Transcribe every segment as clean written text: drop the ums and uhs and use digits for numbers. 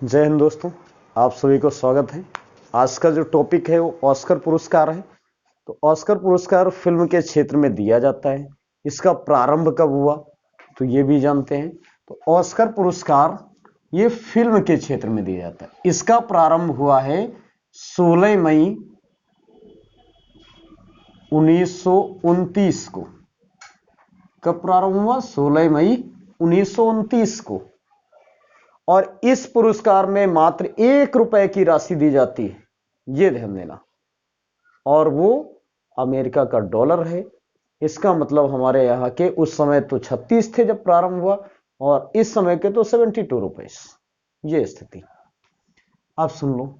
जय हिंद दोस्तों, आप सभी को स्वागत है। आज का जो टॉपिक है वो ऑस्कर पुरस्कार है। तो ऑस्कर पुरस्कार फिल्म के क्षेत्र में दिया जाता है। इसका प्रारंभ कब हुआ तो ये भी जानते हैं। तो ऑस्कर पुरस्कार ये फिल्म के क्षेत्र में दिया जाता है। इसका प्रारंभ हुआ है 16 मई 1929 को। कब प्रारंभ हुआ? 16 मई 1929 को। और इस पुरस्कार में मात्र 1 रुपए की राशि दी जाती है, यह ध्यान देना। और वो अमेरिका का डॉलर है। इसका मतलब हमारे यहाँ के उस समय तो 36 थे जब प्रारंभ हुआ, और इस समय के तो 72 रुपए। ये स्थिति। अब सुन लो,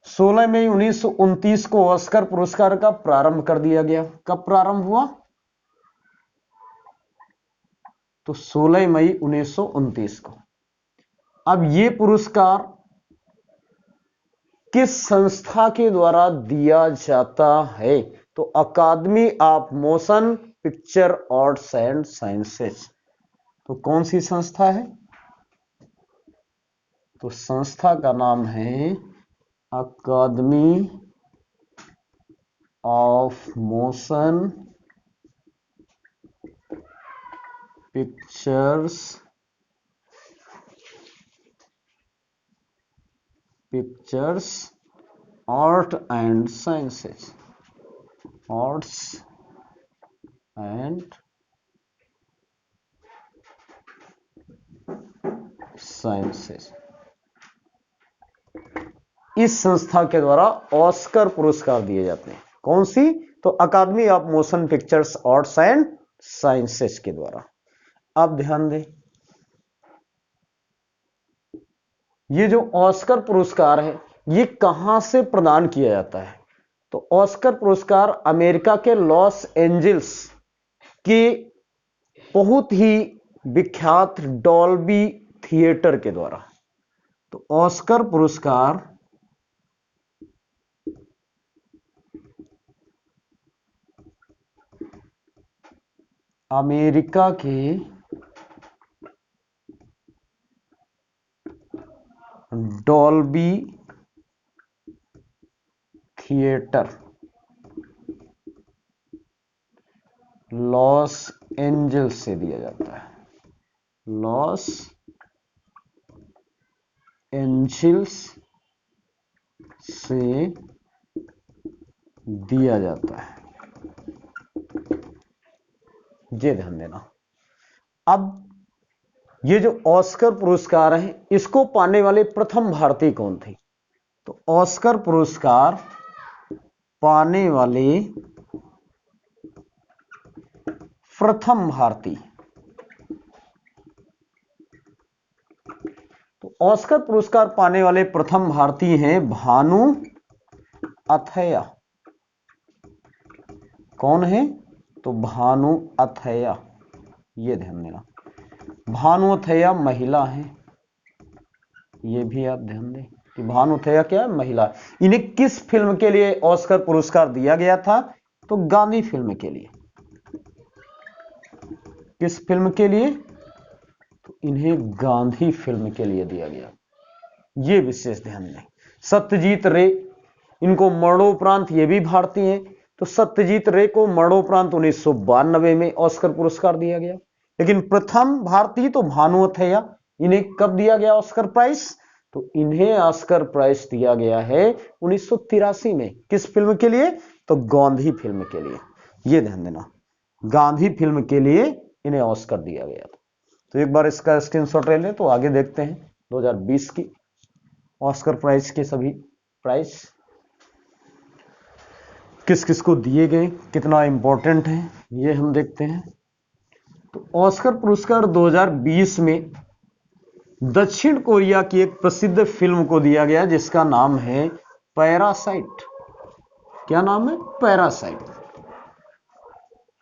16 मई 1929 को ऑस्कर पुरस्कार का प्रारंभ कर दिया गया। कब प्रारंभ हुआ? तो 16 मई 1929 को। अब ये पुरस्कार किस संस्था के द्वारा दिया जाता है? तो academy of motion picture arts and sciences. तो कौन सी संस्था है? तो संस्था का नाम है academy of motion pictures art and sciences. Arts and sciences. इस संस्था के द्वारा ऑस्कर पुरस्कार दिए जाते हैं। कौन सी? तो academy of motion pictures arts and sciences के द्वारा। अब ध्यान दें, ये जो ऑस्कर पुरस्कार है ये कहां से प्रदान किया जाता है? तो ऑस्कर पुरस्कार अमेरिका के लॉस एंजल्स के बहुत ही विख्यात डॉल्बी थिएटर के द्वारा। तो ऑस्कर पुरस्कार अमेरिका के डॉल्बी थिएटर लॉस एंजल्स से दिया जाता है। लॉस एंजल्स से दिया जाता है, ये ध्यान देना। अब ये जो ऑस्कर पुरस्कार है इसको पाने वाले प्रथम भारतीय कौन थे? तो ऑस्कर पुरस्कार पाने वाले प्रथम भारतीय, तो ऑस्कर पुरस्कार पाने वाले प्रथम भारतीय हैं भानु अथैया। कौन है? तो भानु अथैया, ये ध्यान देना। भानु अथैया महिला है, ये भी आप ध्यान दें कि भानु अथैया क्या है? महिला। इन्हें किस फिल्म के लिए ऑस्कर पुरस्कार दिया गया था? तो गांधी फिल्म के लिए। किस फिल्म के लिए? तो इन्हें गांधी फिल्म के लिए दिया गया, ये विशेष ध्यान दें। सत्यजीत रे, इनको मरणोपरांत, ये भी भारतीय हैं। तो सत्यजीत रे को मरणोपरांत 1992 में ऑस्कर पुरस्कार दिया गया। लेकिन प्रथम भारतीय तो भानु अथैया, इन्हें कब दिया गया ऑस्कर प्राइज? तो इन्हें ऑस्कर प्राइज दिया गया है 1983 में। किस फिल्म के लिए? तो गांधी फिल्म के लिए, ये ध्यान देना। गांधी फिल्म के लिए इन्हें ऑस्कर दिया गया था। तो एक बार इसका स्क्रीनशॉट ले लें। तो आगे देखते हैं 2020 की ऑस्कर प्राइज के सभी प्राइज किस किस को दिए गए, कितना इंपॉर्टेंट है, ये हम देखते हैं। तो ऑस्कर पुरस्कार 2020 में दक्षिण कोरिया की एक प्रसिद्ध फिल्म को दिया गया जिसका नाम है पैरासाइट। क्या नाम है? पैरासाइट।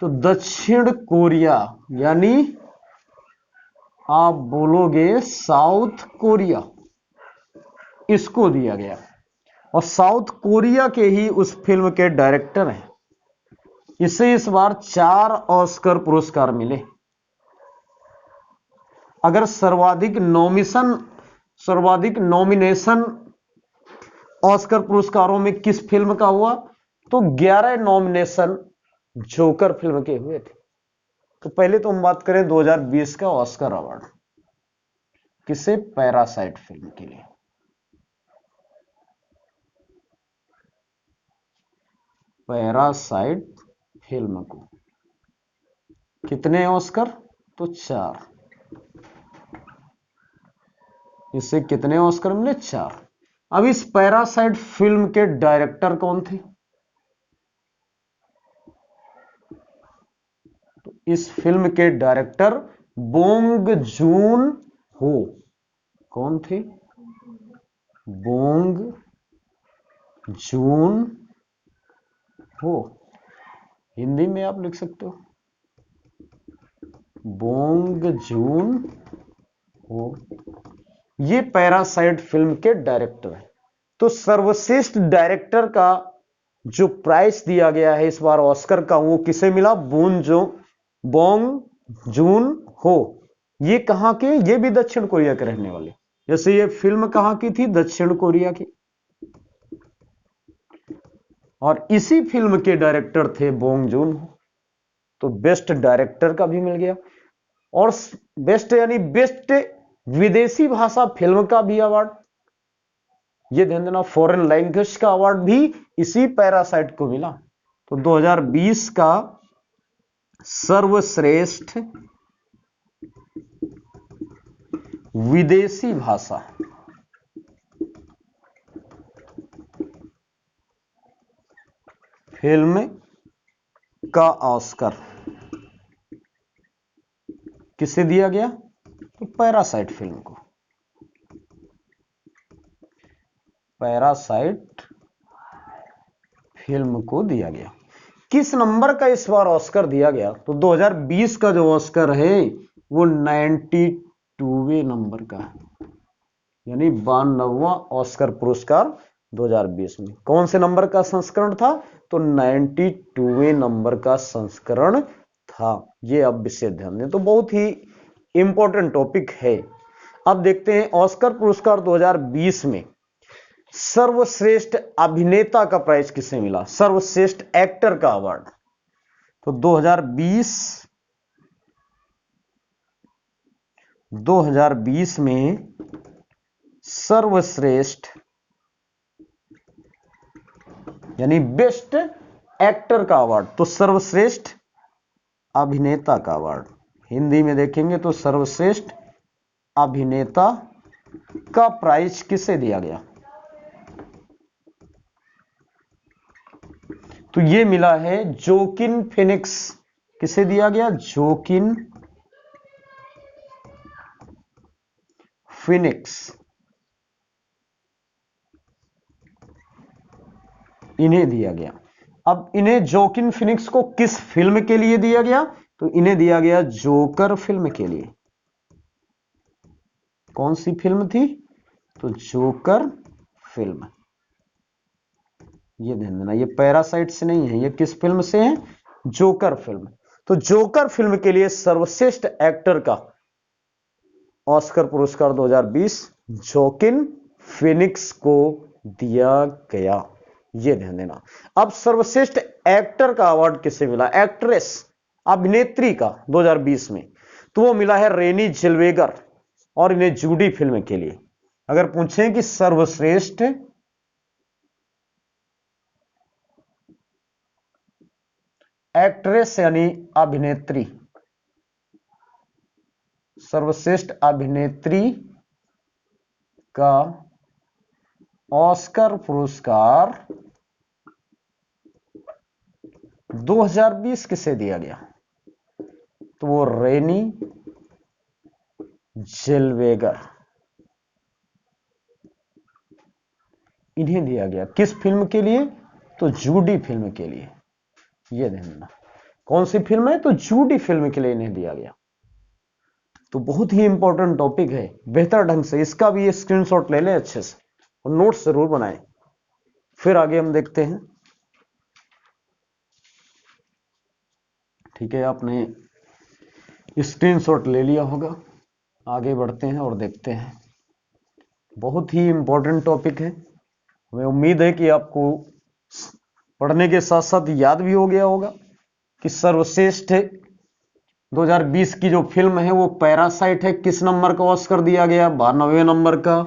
तो दक्षिण कोरिया यानी आप बोलोगे साउथ कोरिया, इसको दिया गया। और साउथ कोरिया के ही उस फिल्म के डायरेक्टर हैं। इसे इस बार 4 ऑस्कर पुरस्कार मिले। अगर सर्वाधिक नॉमिनेशन सर्वाधिक नॉमिनेशन ऑस्कर पुरस्कारों में किस फिल्म का हुआ? तो 11 नॉमिनेशन जोकर फिल्म के हुए थे। तो पहले तो हम बात करें 2020 का ऑस्कर अवार्ड किसे? पैरासाइट फिल्म के लिए। पैरासाइट फिल्म को कितने ऑस्कर? तो 4। इससे कितने ऑस्कर मिले? 4। अब इस पैरासाइट फिल्म के डायरेक्टर कौन थे? तो इस फिल्म के डायरेक्टर बोंग जून हो। कौन थे? बोंग जून हो। हिंदी में आप लिख सकते हो बोंग जून हो। ये पैरासाइट फिल्म के डायरेक्टर है। तो सर्वश्रेष्ठ डायरेक्टर का जो प्राइज दिया गया है इस बार ऑस्कर का, वो किसे मिला? बोंग जून हो। ये कहां के? ये भी दक्षिण कोरिया के रहने वाले। जैसे ये फिल्म कहां की थी? दक्षिण कोरिया की। और इसी फिल्म के डायरेक्टर थे बोंग जून हो। तो बेस्ट डायरेक्टर का भी मिल गया, और बेस्ट यानी बेस्ट विदेशी भाषा फिल्म का भी अवार्ड। ये ध्यान देना, फॉरेन लैंग्वेज का अवार्ड भी इसी पैरासाइट को मिला। तो 2020 का सर्वश्रेष्ठ विदेशी भाषा फिल्म का ऑस्कर किसे दिया गया? तो पैरासाइट फिल्म को। पैरासाइट फिल्म को दिया गया। किस नंबर का इस बार ऑस्कर दिया गया? तो 2020 का जो ऑस्कर है वो 92वें नंबर का है, यानी 92वां ऑस्कर पुरस्कार 2020 में। कौन से नंबर का संस्करण था? तो 92वें नंबर का संस्करण था। ये अब विशेष ध्यान दें, तो बहुत ही इंपॉर्टेंट टॉपिक है। अब देखते हैं ऑस्कर पुरस्कार 2020 में सर्वश्रेष्ठ अभिनेता का प्राइज किसे मिला? सर्वश्रेष्ठ एक्टर का अवार्ड। तो 2020 में सर्वश्रेष्ठ यानी बेस्ट एक्टर का अवार्ड, तो सर्वश्रेष्ठ अभिनेता का अवार्ड हिंदी में देखेंगे तो सर्वश्रेष्ठ अभिनेता का प्राइज किसे दिया गया? तो ये मिला है जोकिन फिनिक्स। किसे दिया गया? Joaquin Phoenix. इन्हें दिया गया। अब इन्हें जोकिन फिनिक्स को किस फिल्म के लिए दिया गया? तो इन्हें दिया गया जोकर फिल्म के लिए। कौन सी फिल्म थी? तो जोकर फिल्म। ये ध्यान देना, ये पैरासाइट से नहीं है, ये किस फिल्म से है? Joker film. तो जोकर फिल्म के लिए सर्वश्रेष्ठ एक्टर का ऑस्कर पुरस्कार 2020 जोकिन फिनिक्स को दिया गया। ये ध्यान देना। अब सर्वश्रेष्ठ एक्टर का अवार्ड किसे मिला? एक्ट्रेस अभिनेत्री का 2020 में, तो वो मिला है रेनी जेल्वेगर, और इन्हें जूडी फिल्म के लिए। अगर पूछें कि सर्वश्रेष्ठ एक्ट्रेस यानी अभिनेत्री, सर्वश्रेष्ठ अभिनेत्री का ऑस्कर पुरस्कार 2020 किसे दिया गया? तो वो रेनी जेल्वेगर, इन्हें दिया गया। किस फिल्म के लिए? तो जूडी फिल्म के लिए। ये ध्यान देना, कौन सी फिल्म है? तो जूडी फिल्म के लिए इन्हें दिया गया। तो बहुत ही इंपॉर्टेंट टॉपिक है, बेहतर ढंग से इसका भी स्क्रीनशॉट ले लें अच्छे से, और नोट्स जरूर बनाएं। फिर आगे हम देखते हैं। ठीक है, आपने स्क्रीनशॉट ले लिया होगा। आगे बढ़ते हैं और देखते हैं। बहुत ही इंपॉर्टेंट टॉपिक है। हमें उम्मीद है कि आपको पढ़ने के साथ साथ याद भी हो गया होगा कि सर्वश्रेष्ठ 2020 की जो फिल्म है वो पैरासाइट है। किस नंबर का ऑस्कर दिया गया? 92वें नंबर का।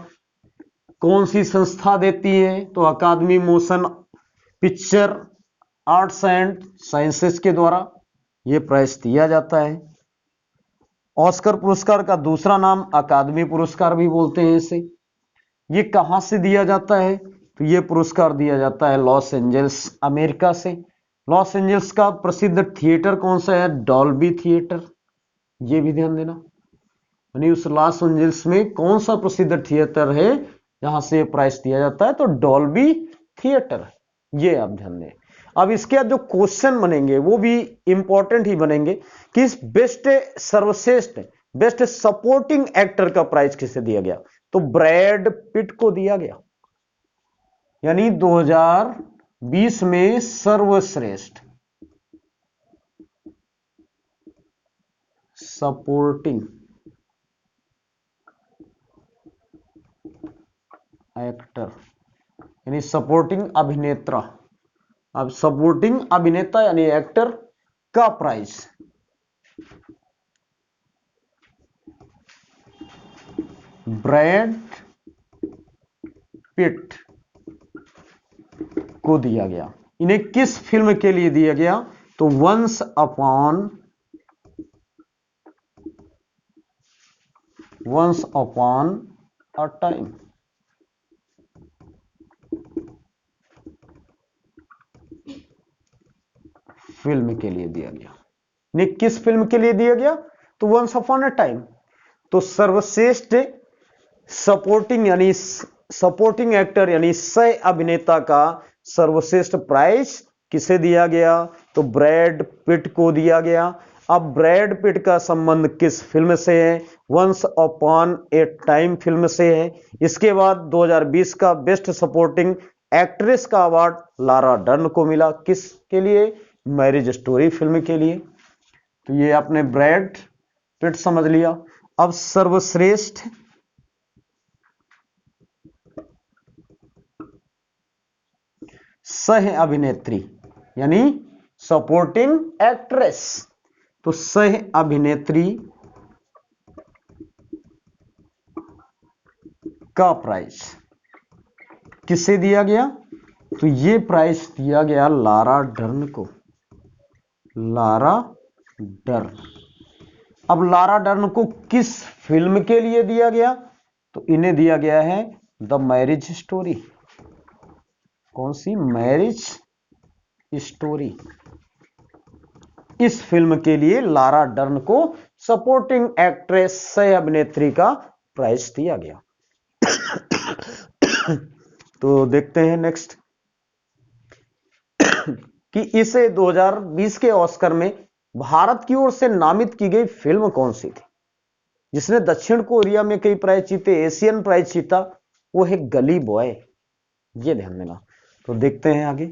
कौन सी संस्था देती है? तो academy motion picture arts and sciences के द्वारा ये प्राइज दिया जाता है। ऑस्कर पुरस्कार का दूसरा नाम अकादमी पुरस्कार भी बोलते हैं इसे। ये कहां से दिया जाता है? तो ये पुरस्कार दिया जाता है लॉस एंजल्स, अमेरिका से। लॉस एंजल्स का प्रसिद्ध थिएटर कौन सा है? Dolby theatre. ये भी ध्यान देना, यानी उस लॉस एंजल्स में कौन सा प्रसिद्ध थिएटर है जहां से प्राइज दिया जाता है? तो डॉल्बी थिएटर। ये आप ध्यान दें। अब इसके बाद जो क्वेश्चन बनेंगे वो भी इंपॉर्टेंट ही बनेंगे कि इस बेस्ट सर्वश्रेष्ठ बेस्ट सपोर्टिंग एक्टर का प्राइज किसे दिया गया? तो ब्रैड पिट को दिया गया। यानी 2020 में सर्वश्रेष्ठ सपोर्टिंग एक्टर यानी सपोर्टिंग अभिनेता, अब सपोर्टिंग अभिनेता यानी एक्टर का प्राइज ब्रैड पिट को दिया गया। इन्हें किस फिल्म के लिए दिया गया? तो once upon a time film के लिए दिया गया। इन्हें किस फिल्म के लिए दिया गया? तो वंस अपॉन अ टाइम। तो सर्वश्रेष्ठ सपोर्टिंग एक्टर यानी सह अभिनेता का सर्वश्रेष्ठ प्राइज किसे दिया गया? तो ब्रैड पिट को दिया गया। अब ब्रैड पिट का संबंध किस फिल्म से है? Once upon a time film से है। इसके बाद 2020 का बेस्ट सपोर्टिंग एक्ट्रेस का अवार्ड लारा डर्न को मिला। किसके लिए? मैरिज स्टोरी फिल्म के लिए। तो ये आपने ब्रैड पिट समझ लिया। अब सर्वश्रेष्ठ सह अभिनेत्री यानी सपोर्टिंग एक्ट्रेस, तो सह अभिनेत्री का प्राइज किसे दिया गया? तो ये प्राइज दिया गया लारा डर्न को। Lara Dern. अब लारा डर्न को किस फिल्म के लिए दिया गया? तो इन्हें दिया गया है द मैरिज स्टोरी। कौन सी? Marriage story. इस फिल्म के लिए लारा डर्न को सपोर्टिंग एक्ट्रेस सह अभिनेत्री का प्राइज दिया गया। तो देखते हैं नेक्स्ट कि इसे 2020 के ऑस्कर में भारत की ओर से नामित की गई फिल्म कौन सी थी जिसने दक्षिण कोरिया में कई प्राइज जीते, एशियन प्राइज जीता? वो है गली बॉय। ये ध्यान देना। तो देखते हैं आगे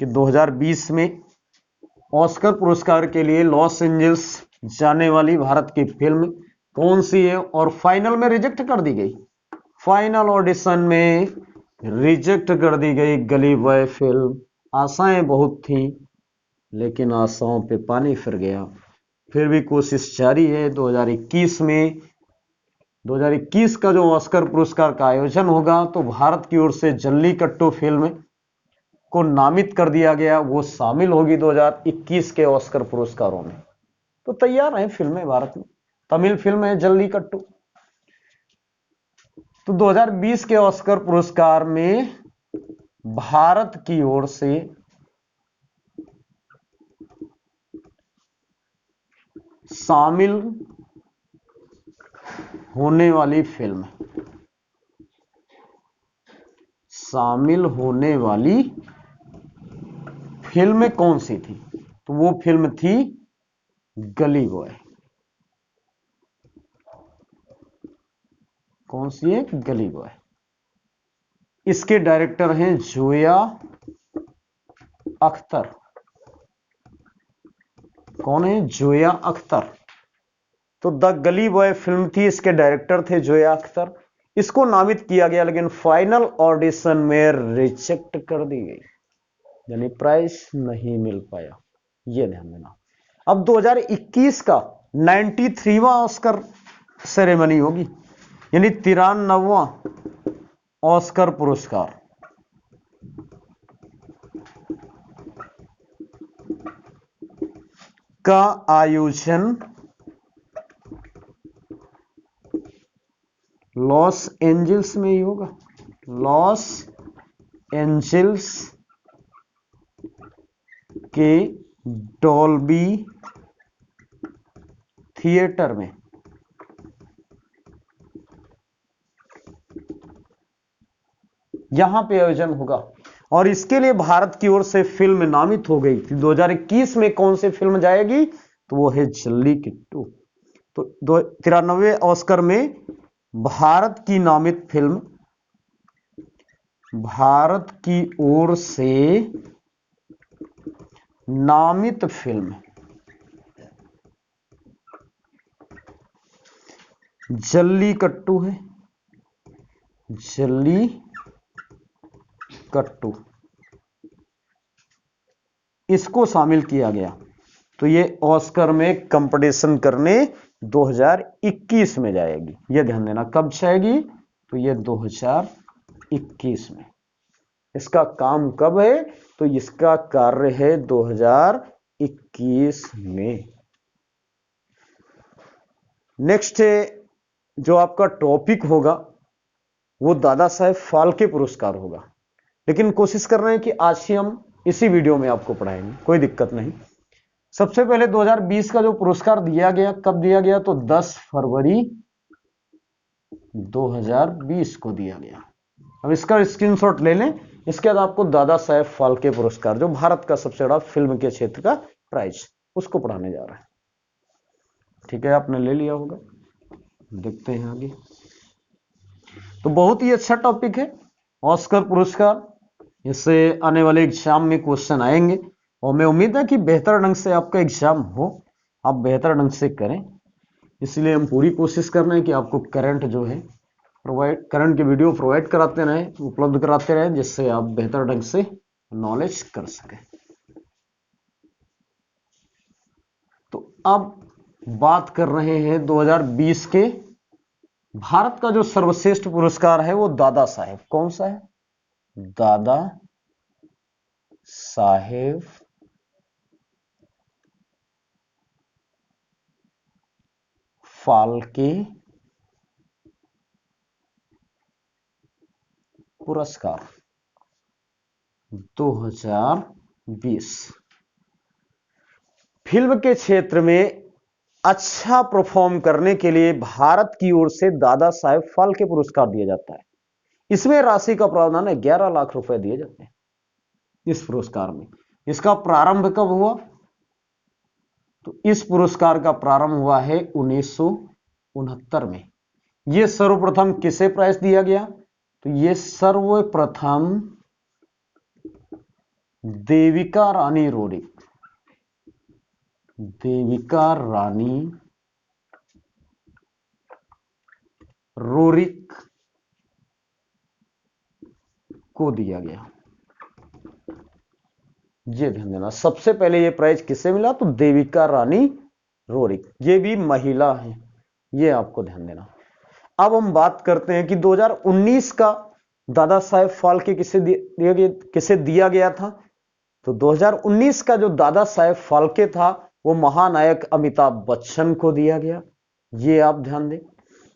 कि 2020 में ऑस्कर पुरस्कार के लिए लॉस एंजल्स जाने वाली भारत की फिल्म कौन सी है और फाइनल में रिजेक्ट कर दी गई? फाइनल ऑडिशन में रिजेक्ट कर दी गई गली बॉय फिल्म। आशाएं बहुत थी लेकिन आशाओं पे पानी फिर गया। फिर भी कोशिश जारी है। 2021 का जो ऑस्कर पुरस्कार का आयोजन होगा तो भारत की ओर से जल्लीकट्टू फिल्म को नामित कर दिया गया, वो शामिल होगी 2021 के ऑस्कर पुरस्कारों में। तो तैयार हैं फिल्में भारत में। तमिल फिल्म है जल्लीकट्टू। तो 2020 के ऑस्कर पुरस्कार में भारत की ओर से शामिल होने वाली फिल्म कौन सी थी? तो वो फिल्म थी गली बॉय। कौन सी है? गली बॉय। इसके डायरेक्टर हैं जोया अख्तर। कौन है? जोया अख्तर। तो द गली बॉय फिल्म थी, इसके डायरेक्टर थे जोया अख्तर। इसको नामित किया गया लेकिन फाइनल ऑडिशन में रिजेक्ट कर दी गई, यानी प्राइज नहीं मिल पाया, ये ध्यान देना। अब 2021 का 93वां ऑस्कर सेरेमनी होगी, यानी 93वां ऑस्कर पुरस्कार। का आयोजन लॉस एंजल्स में ही होगा, लॉस एंजल्स के डॉल्बी थिएटर में। यहां पे आयोजन होगा और इसके लिए भारत की ओर से फिल्म नामित हो गई थी। 2021 में कौन सी फिल्म जाएगी, तो वो है जल्लीकट्टू। तो 93वें ऑस्कर में भारत की नामित फिल्म, भारत की ओर से नामित फिल्म जल्लीकट्टू है, जल्लीकट्टू, इसको शामिल किया गया। तो ये ऑस्कर में कंपटीशन करने 2021 में जाएगी, ये ध्यान देना। कब जाएगी, तो ये 2021 में। इसका काम कब है, तो इसका कार्य है 2021 में। नेक्स्ट जो आपका टॉपिक होगा वो दादा साहेब फाल्के पुरस्कार होगा, लेकिन कोशिश कर रहे हैं कि आज ही हम इसी वीडियो में आपको पढ़ाएंगे, कोई दिक्कत नहीं। सबसे पहले 2020 का जो पुरस्कार दिया गया, कब दिया गया, तो 10 फरवरी 2020 को दिया गया। अब इसका स्क्रीनशॉट ले लें। इसके बाद आपको दादा साहेब फाल्के पुरस्कार, जो भारत का सबसे बड़ा फिल्म के क्षेत्र का प्राइज, उसको पढ़ाने जा रहे हैं। ठीक है, आपने ले लिया होगा, देखते हैं आगे। तो बहुत ही अच्छा टॉपिक है ऑस्कर पुरस्कार, इससे आने वाले एग्जाम में क्वेश्चन आएंगे और मैं उम्मीद है कि बेहतर ढंग से आपका एग्जाम हो, आप बेहतर ढंग से करें। इसलिए हम पूरी कोशिश कर रहे हैं कि आपको करंट जो है करंट के वीडियो प्रोवाइड कराते रहें, उपलब्ध कराते रहें, जिससे आप बेहतर ढंग से नॉलेज कर सकें। तो अब बात कर रहे हैं 2020 के भारत का जो सर्वश्रेष्ठ पुरस्कार है, वो दादा साहेब, कौन सा है, दादा साहेब फाल्के पुरस्कार 2020। फिल्म के क्षेत्र में अच्छा परफॉर्म करने के लिए भारत की ओर से दादा साहेब फाल्के पुरस्कार दिया जाता है। इसमें राशि का प्रावधान है, 11 लाख रुपए दिए जाते हैं इस पुरस्कार में। इसका प्रारंभ कब हुआ, तो इस पुरस्कार का प्रारंभ हुआ है 1969 में। यह सर्वप्रथम किसे प्राइज दिया गया, तो यह सर्वप्रथम देविका रानी रोरिक, देविका रानी रोरिक को दिया गया। ये ध्यान देना, सबसे पहले ये प्राइज किसे मिला, तो देविका रानी रोरिक, ये भी महिला है, ये आपको ध्यान देना। अब हम बात करते हैं कि 2019 का दादा साहेब फाल्के किसे दिया गया था। तो 2019 का जो दादा साहेब फाल्के था, वो महानायक अमिताभ बच्चन को दिया गया, ये आप ध्यान दें।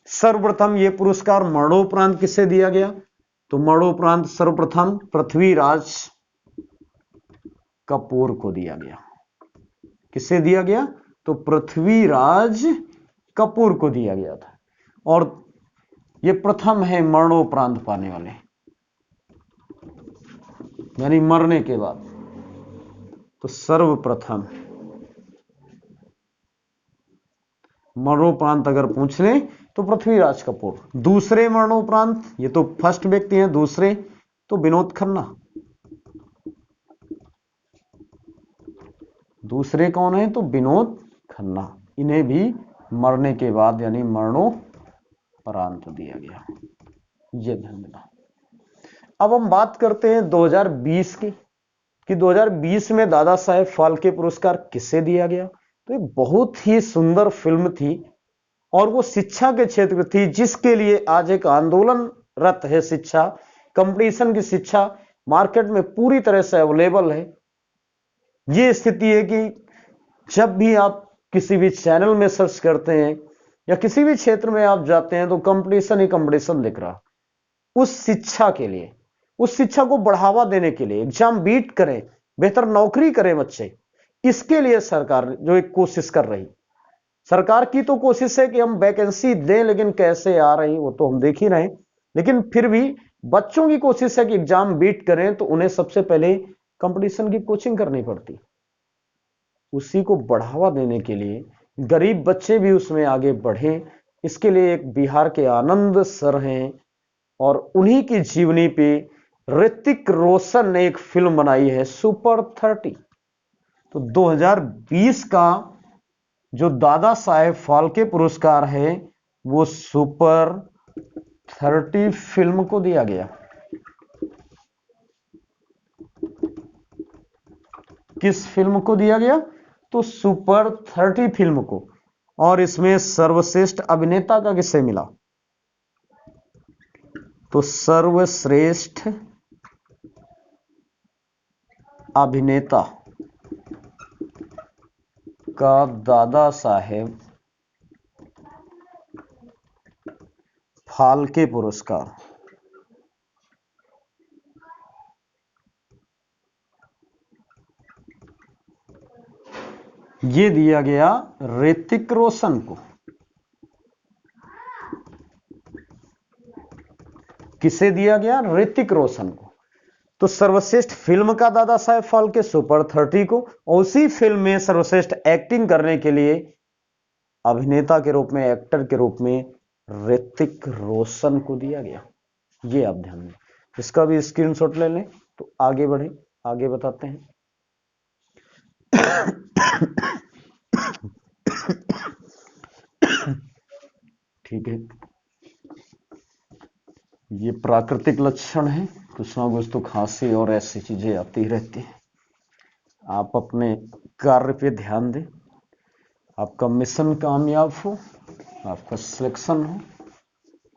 सर्वप्रथम ये पुरस्कार मरणोपरांत किसे दिया गया, तो मरणोपरांत सर्वप्रथम पृथ्वीराज कपूर को दिया गया। किसे दिया गया, तो पृथ्वीराज कपूर को दिया गया था, और ये प्रथम है मरणोपरांत पाने वाले, यानी मरने के बाद। तो सर्वप्रथम मरणोपरांत अगर पूछ लें तो पृथ्वीराज कपूर। दूसरे मरणोपरांत, ये तो फर्स्ट व्यक्ति हैं, दूसरे तो विनोद खन्ना। दूसरे कौन है, तो विनोद खन्ना, इन्हें भी मरने के बाद यानी मरणोपरांत दिया गया। ये ध्यान देना। अब हम बात करते हैं 2020 की कि 2020 में दादा साहेब फाल्के पुरस्कार किसे दिया गया। तो एक बहुत ही सुंदर फिल्म थी और वो शिक्षा के क्षेत्र में थी, जिसके लिए आज एक आंदोलनरत है। शिक्षा, कंपटीशन की शिक्षा मार्केट में पूरी तरह से अवेलेबल है। ये स्थिति है कि जब भी आप किसी भी चैनल में सर्च करते हैं या किसी भी क्षेत्र में आप जाते हैं तो कंपटीशन ही कंपटीशन दिख रहा। उस शिक्षा के लिए, उस शिक्षा को बढ़ावा देने के लिए, एग्जाम बीट करें, बेहतर नौकरी करें बच्चे, इसके लिए सरकार जो एक कोशिश कर रही। सरकार की तो कोशिश है कि हम वैकेंसी दें, लेकिन कैसे आ रही वो तो हम देख ही रहे हैं। लेकिन फिर भी बच्चों की कोशिश है कि एग्जाम बीट करें तो उन्हें सबसे पहले कंपटीशन की कोचिंग करनी पड़ती। उसी को बढ़ावा देने के लिए गरीब बच्चे भी उसमें आगे बढ़े, इसके लिए एक बिहार के आनंद सर हैं और उन्हीं की जीवनी पे ऋतिक रोशन ने एक फिल्म बनाई है सुपर 30। तो 2020 का जो दादा साहेब फाल्के पुरस्कार है वो सुपर 30 फिल्म को दिया गया। किस फिल्म को दिया गया? तो सुपर 30 फिल्म को। और इसमें सर्वश्रेष्ठ अभिनेता का किसे मिला? तो सर्वश्रेष्ठ अभिनेता का दादा साहेब फाल्के पुरस्कार। ये दिया गया ऋतिक रोशन को। किसे दिया गया? ऋतिक रोशन को। तो सर्वश्रेष्ठ फिल्म का दादा साहेब फाल्के सुपर 30 को, और उसी फिल्म में सर्वश्रेष्ठ एक्टिंग करने के लिए अभिनेता के रूप में, एक्टर के रूप में ऋतिक रोशन को दिया गया। ये आप ध्यान दें, इसका भी स्क्रीनशॉट ले लें। तो आगे बढ़े, आगे बताते हैं। ठीक है, ये प्राकृतिक लक्षण है, कुछ ना कुछ तो खांसी और ऐसी चीजें आती रहती हैं। आप अपने कार्य पे ध्यान दें, आपका मिशन कामयाब हो, आपका सिलेक्शन हो,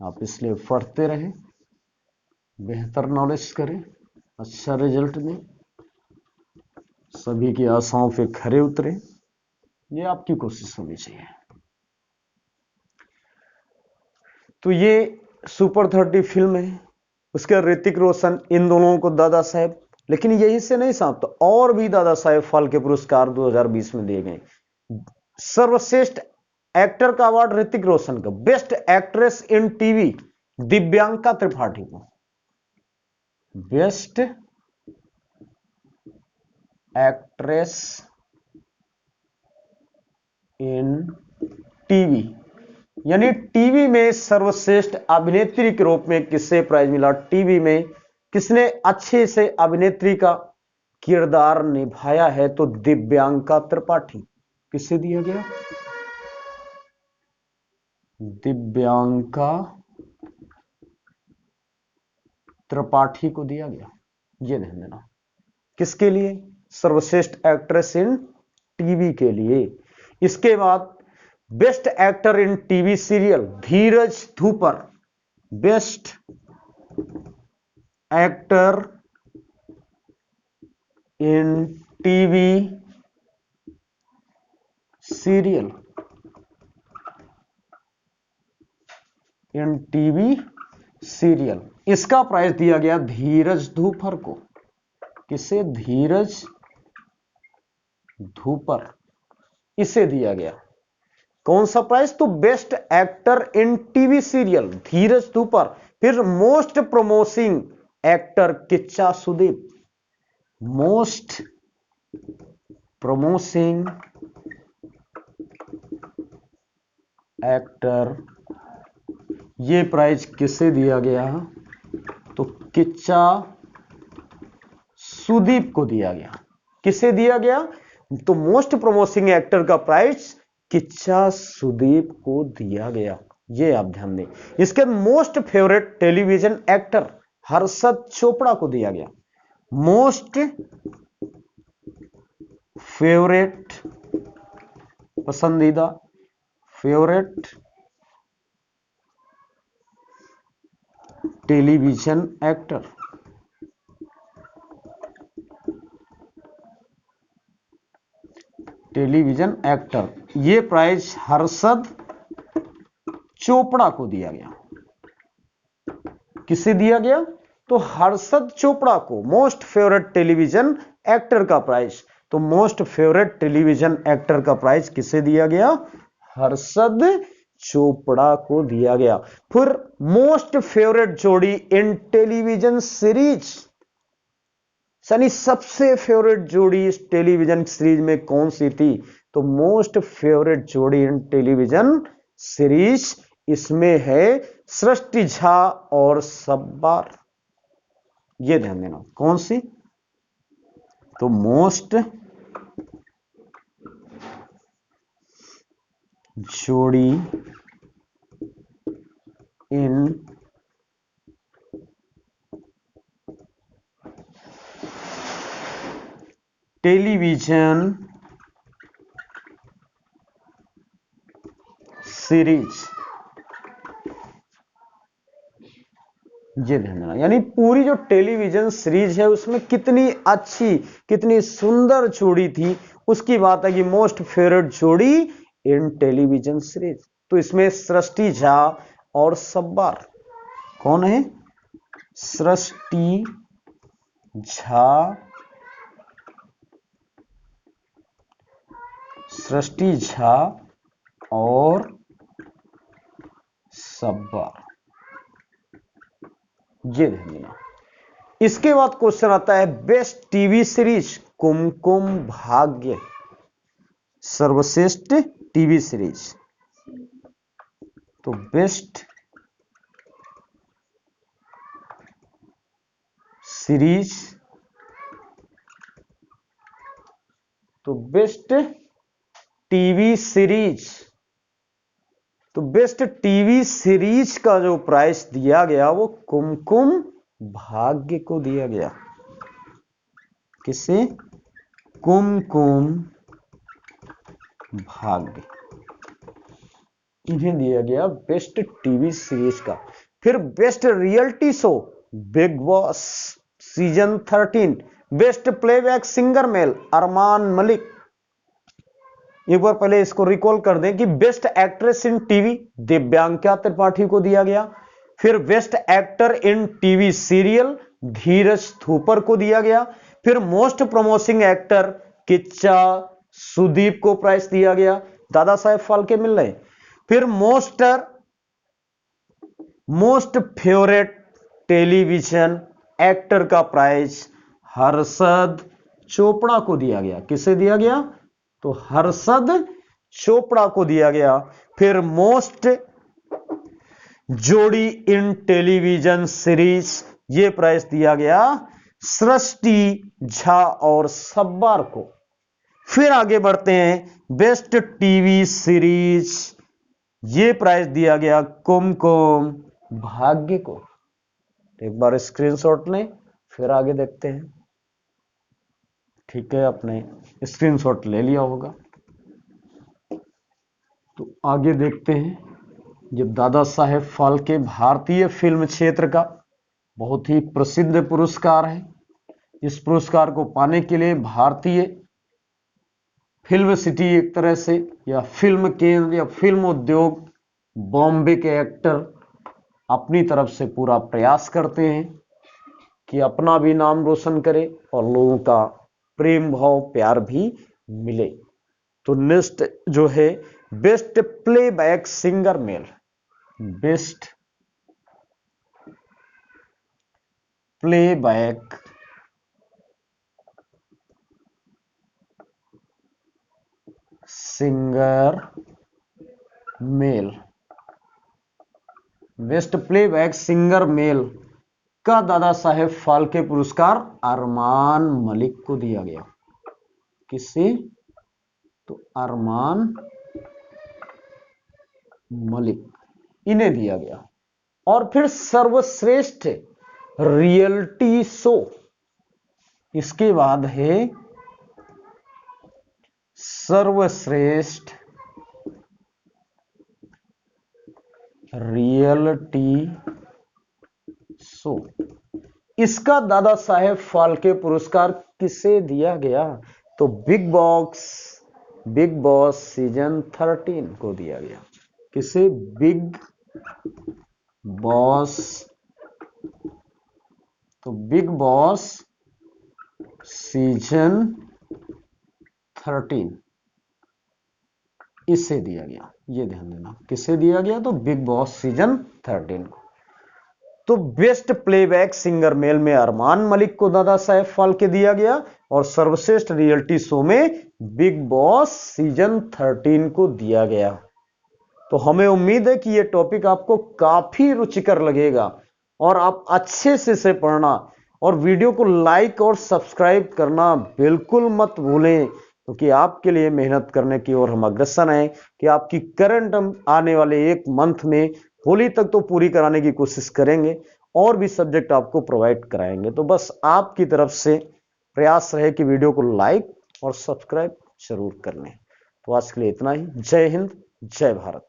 आप इसलिए पढ़ते रहें, बेहतर नॉलेज करें, अच्छा रिजल्ट दें, सभी की आशाओं पे खरे उतरे। ये आपकी कोशिश होनी चाहिए। तो ये सुपर 30 फिल्म है, उसके ऋतिक रोशन, इन दोनों को दादा साहेब। लेकिन यही से नहीं समाप्त, तो और भी दादा साहेब फाल्के पुरस्कार 2020 में दिए गए। सर्वश्रेष्ठ एक्टर का अवार्ड ऋतिक रोशन का, best actress in TV Divyanka Tripathi को, बेस्ट एक्ट्रेस इन टीवी, यानी टीवी में सर्वश्रेष्ठ अभिनेत्री के रूप में किसे प्राइज मिला? टीवी में किसने अच्छे से अभिनेत्री का किरदार निभाया है? तो दिव्यांका त्रिपाठी। किसे दिया गया? दिव्यांका त्रिपाठी को दिया गया। ये ध्यान देना, किसके लिए? सर्वश्रेष्ठ एक्ट्रेस इन टीवी के लिए। इसके बाद best actor in TV serial Dheeraj Dhoopar, best actor in TV serial, in TV serial, इसका प्राइज दिया गया धीरज धूपर को। किसे? धीरज धूपर, इसे दिया गया। कौन सा प्राइज? तो best actor in TV serial Dheeraj Dhoopar. फिर most promising actor Kichcha Sudeep, most promising actor, ये प्राइज किसे दिया गया? तो किच्चा सुदीप को दिया गया। किसे दिया गया? तो मोस्ट प्रमोसिंग एक्टर का प्राइज किच्चा सुदीप को दिया गया। ये आप ध्यान दें। इसके most favourite television actor Harshad Chopra को दिया गया। मोस्ट फेवरेट, पसंदीदा, favourite television actor, television actor, ये प्राइज हर्षद चोपड़ा को दिया गया। किसे दिया गया? तो हर्षद चोपड़ा को, मोस्ट फेवरेट टेलीविजन एक्टर का प्राइज। तो मोस्ट फेवरेट टेलीविजन एक्टर का प्राइज किसे दिया गया? हर्षद चोपड़ा को दिया गया। फिर मोस्ट फेवरेट जोड़ी इन टेलीविजन सीरीज, यानी सबसे फेवरेट जोड़ी इस टेलीविजन सीरीज में कौन सी थी? तो मोस्ट फेवरेट जोड़ी इन टेलीविजन सीरीज, इसमें है सृष्टि झा और सब्बार। ये ध्यान देना, कौन सी? तो मोस्ट जोड़ी इन टेलीविजन सीरीज, ये ध्यान देना। यानी पूरी जो टेलीविजन सीरीज है उसमें कितनी अच्छी, कितनी सुंदर जोड़ी थी, उसकी बात है कि मोस्ट फेवरेट जोड़ी इन टेलीविजन सीरीज। तो इसमें सृष्टि झा और सब्बार, कौन है? सृष्टि झा, सृष्टि झा और सब्बार, ये ध्यान देना। इसके बाद क्वेश्चन आता है best TV series, Kumkum Bhagya, सर्वश्रेष्ठ टीवी सीरीज। तो बेस्ट सीरीज, तो बेस्ट टीवी सीरीज, तो बेस्ट टीवी सीरीज का जो प्राइज दिया गया वो कुमकुम भाग्य को दिया गया। किसे? कुमकुम भाग्य, इन्हें दिया गया बेस्ट टीवी सीरीज का। फिर best reality show, Bigg Boss season 13, best playback singer male, Armaan Malik. एक बार पहले इसको रिकॉल कर दें कि best actress in TV Divyanka Tripathi को दिया गया। फिर best actor in TV serial Dheeraj Dhoopar को दिया गया। फिर most promising actor Kichcha Sudeep को प्राइज दिया गया, दादा साहेब फाल्के मिल रहे। फिर मोस्ट फेवरेट टेलीविजन एक्टर का प्राइज हर्षद चोपड़ा को दिया गया। किसे दिया गया? तो हर्षद चोपड़ा को दिया गया। फिर मोस्ट जोड़ी इन टेलीविजन सीरीज, ये प्राइज दिया गया सृष्टि झा और सब्बार को। फिर आगे बढ़ते हैं बेस्ट टीवी सीरीज, ये प्राइज दिया गया कुमकुम भाग्य को। एक बार स्क्रीनशॉट लें, फिर आगे देखते हैं। ठीक है, आपने स्क्रीनशॉट ले लिया होगा, तो आगे देखते हैं। ये दादा साहेब फाल्के भारतीय फिल्म क्षेत्र का बहुत ही प्रसिद्ध पुरस्कार है। इस पुरस्कार को पाने के लिए भारतीय फिल्म सिटी, एक तरह से, या फिल्म केंद्र या फिल्म उद्योग बॉम्बे के एक्टर अपनी तरफ से पूरा प्रयास करते हैं कि अपना भी नाम रोशन करे और लोगों का प्रेम भाव प्यार भी मिले। तो नेक्स्ट जो है best playback singer mail, best playback singer mail, best playback singer mail का दादा साहेब फाल्के पुरस्कार अरमान मलिक को दिया गया। किसे? तो अरमान मलिक, इन्हें दिया गया। और फिर सर्वश्रेष्ठ रियलिटी शो, इसके बाद है सर्वश्रेष्ठ रियलिटी शो। इसका दादा साहेब फाल्के पुरस्कार किसे दिया गया? तो बिग बॉस सीजन 13 को दिया गया। किसे? Big boss. तो बिग बॉस सीजन 13 इसे दिया गया, ये ध्यान देना। किसे दिया गया? तो बिग बॉस सीजन 13 को। तो बेस्ट प्लेबैक सिंगर मेल में अरमान मलिक को दादा साहेब फाल्के दिया गया, और सर्वश्रेष्ठ रियलिटी शो में बिग बॉस सीजन 13 को दिया गया। तो हमें उम्मीद है कि यह टॉपिक आपको काफी रुचिकर लगेगा, और आप अच्छे से इसे पढ़ना, और वीडियो को लाइक और सब्सक्राइब करना बिल्कुल मत भूलें, क्योंकि आपके लिए मेहनत करने की ओर हम अग्रसर हैं कि आपकी करंट हम आने वाले एक मंथ में होली तक तो पूरी कराने की कोशिश करेंगे, और भी सब्जेक्ट आपको प्रोवाइड कराएंगे। तो बस आपकी तरफ से प्रयास रहे कि वीडियो को लाइक और सब्सक्राइब जरूर कर लें। तो आज के लिए इतना ही। जय हिंद, जय भारत।